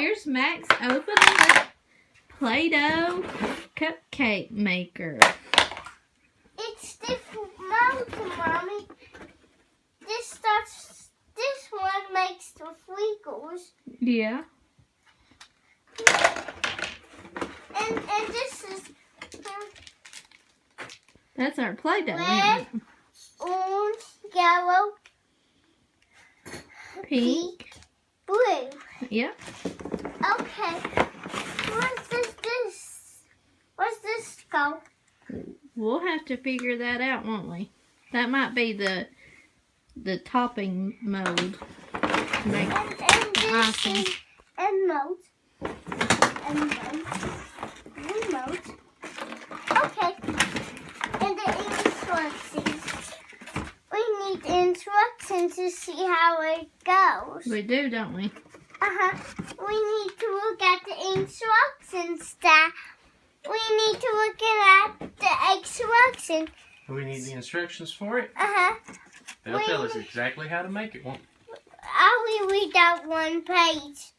here's Max opening the Play-Doh cupcake maker. It's different mountain, Mommy. This one makes the wiggles. Yeah. And this is That's our Play-Doh, red, isn't it? orange, yellow, Pink. blue. Yep. Okay. What's this go? We'll have to figure that out, won't we? That might be the topping mold. Make And this icing. is and mode. And mode. Okay. And the instructions. We need instructions to see how it goes. We do, don't we? We need to look at the instructions, Dad. We need to look at the instructions. We need the instructions for it. They'll tell us exactly how to make it. I will read out one page.